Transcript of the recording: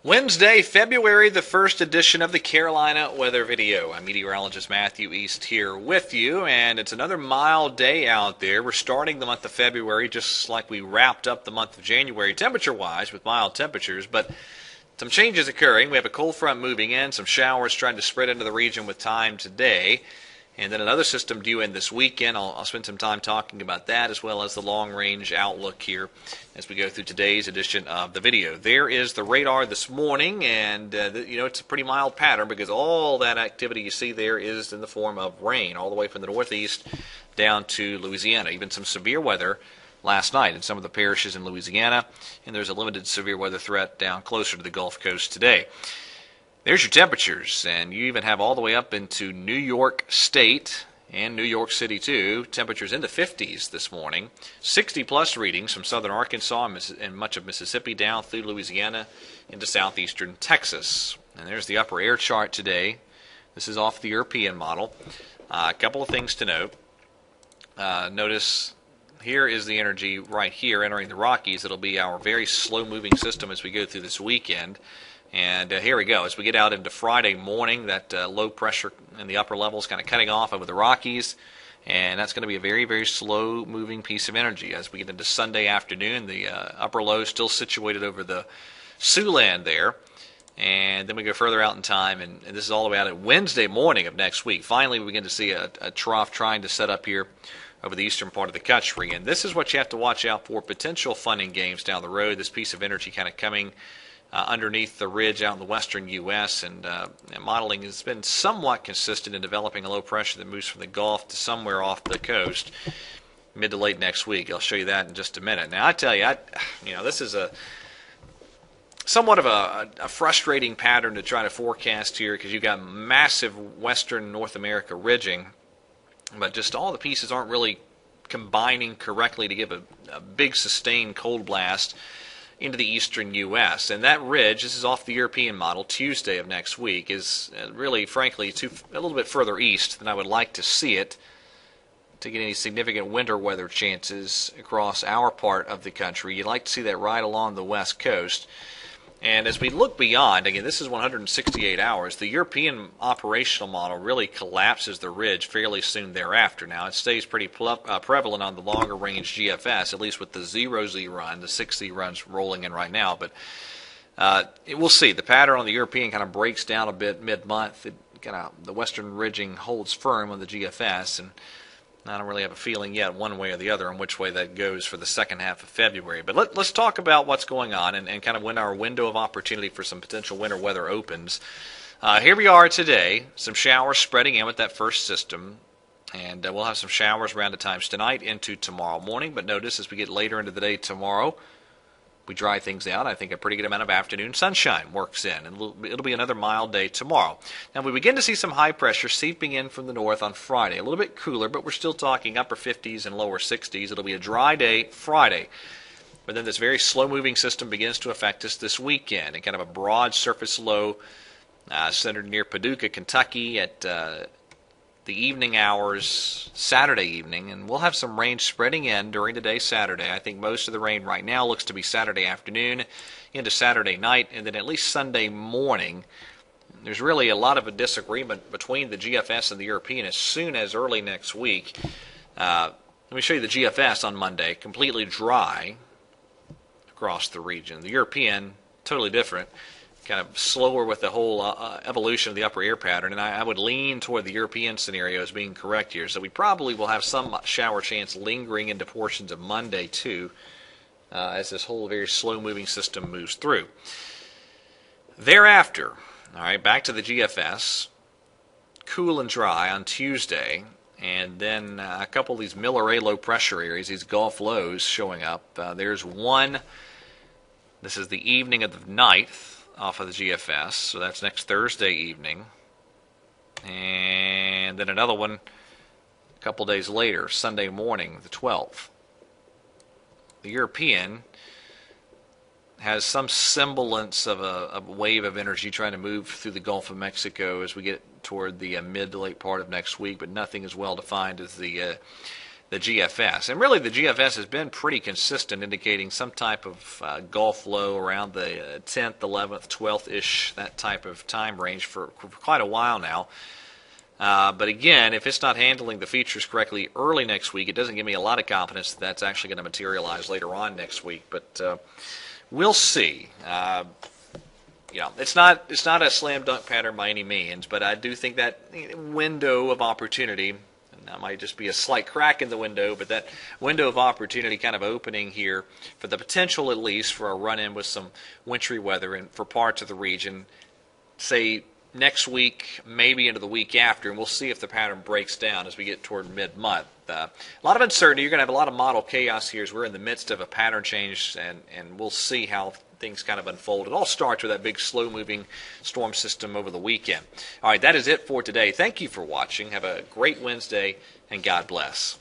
Wednesday, February the 1st edition of the Carolina Weather Video. I'm meteorologist Matthew East here with you, and it's another mild day out there. We're starting the month of February just like we wrapped up the month of January temperature-wise with mild temperatures, but some changes occurring. We have a cold front moving in, some showers trying to spread into the region with time today. And then another system due in this weekend. I'll spend some time talking about that as well as the long-range outlook here as we go through today's edition of the video. There is the radar this morning, and it's a pretty mild pattern because all that activity you see there is in the form of rain all the way from the northeast down to Louisiana. Even some severe weather last night in some of the parishes in Louisiana, and there's a limited severe weather threat down closer to the Gulf Coast today. There's your temperatures, and you even have all the way up into New York State and New York City, too. Temperatures in the 50s this morning. 60-plus readings from southern Arkansas and much of Mississippi down through Louisiana into southeastern Texas. And there's the upper air chart today. This is off the European model. A couple of things to note. Notice here is the energy right here entering the Rockies. It'll be our very slow-moving system as we go through this weekend. And here we go. As we get out into Friday morning, that low pressure in the upper levels kind of cutting off over the Rockies. And that's going to be a very, very slow-moving piece of energy. As we get into Sunday afternoon, the upper low is still situated over the Siouxland there. And then we go further out in time, and this is all the way out at Wednesday morning of next week. Finally, we begin to see a trough trying to set up here over the eastern part of the country. And this is what you have to watch out for, potential fun and games down the road. This piece of energy kind of coming underneath the ridge out in the western U.S., and modeling has been somewhat consistent in developing a low pressure that moves from the Gulf to somewhere off the coast mid to late next week. I'll show you that in just a minute. Now, I tell you, this is somewhat of a frustrating pattern to try to forecast here because you've got massive western North America ridging, but just all the pieces aren't really combining correctly to give a big sustained cold blast into the eastern U.S. And that ridge, this is off the European model, Tuesday of next week, is really, frankly, a little bit further east than I would like to see it to get any significant winter weather chances across our part of the country. You'd like to see that right along the west coast. And as we look beyond, again, this is 168 hours, the European operational model really collapses the ridge fairly soon thereafter. Now, it stays pretty prevalent on the longer range GFS, at leleast with the 0Z run, the 6Z runs rolling in right now. But we'll see. The pattern on the European kind of breaks down a bit mid-month. The western ridging holds firm on the GFS, and I don't really have a feeling yet one way or the other on which way that goes for the second half of February. But let's talk about what's going on and kind of when our window of opportunity for some potential winter weather opens. Here we are today, some showers spreading in with that first system. And we'll have some showers around at times tonight into tomorrow morning. But notice as we get later into the day tomorrow, we dry things out. I think a pretty good amount of afternoon sunshine works in, and it'll be another mild day tomorrow. Now, we begin to see some high pressure seeping in from the north on Friday. A little bit cooler, but we're still talking upper 50s and lower 60s. It'll be a dry day Friday. But then this very slow-moving system begins to affect us this weekend, and kind of a broad surface low centered near Paducah, Kentucky at the evening hours Saturday evening, and we'll have some rain spreading in during the day Saturday. I think most of the rain right now looks to be Saturday afternoon into Saturday night, and then at least Sunday morning. There's really a lot of a disagreement between the GFS and the European as soon as early next week. Let me show you the GFS on Monday, completely dry across the region. The European, totally different, kind of slower with the whole evolution of the upper air pattern, and I would lean toward the European scenario as being correct here. So we probably will have some shower chance lingering into portions of Monday too, as this whole very slow-moving system moves through. Thereafter, all right, back to the GFS, cool and dry on Tuesday, and then a couple of these Miller-A low-pressure areas, these Gulf lows showing up. There's one, this is the evening of the 9th, off of the GFS, so that's next Thursday evening. And then another one a couple days later, Sunday morning, the 12th. The European has some semblance of a wave of energy trying to move through the Gulf of Mexico as we get toward the mid to late part of next week, but nothing as well defined as the the GFS. And really the GFS has been pretty consistent, indicating some type of Gulf low around the 10th, 11th, 12th-ish, that type of time range for quite a while now. But again, if it's not handling the features correctly early next week, it doesn't give me a lot of confidence that that's actually going to materialize later on next week. But we'll see. It's not a slam dunk pattern by any means, but I do think that window of opportunity, and that might just be a slight crack in the window, but that window of opportunity kind of opening here for the potential, at least, for a run-in with some wintry weather and for parts of the region, say next week, maybe into the week after, and we'll see if the pattern breaks down as we get toward mid-month. A lot of uncertainty. You're going to have a lot of model chaos here as we're in the midst of a pattern change, and we'll see how things kind of unfold. It all starts with that big slow-moving storm system over the weekend. All right, that is it for today. Thank you for watching. Have a great Wednesday, and God bless.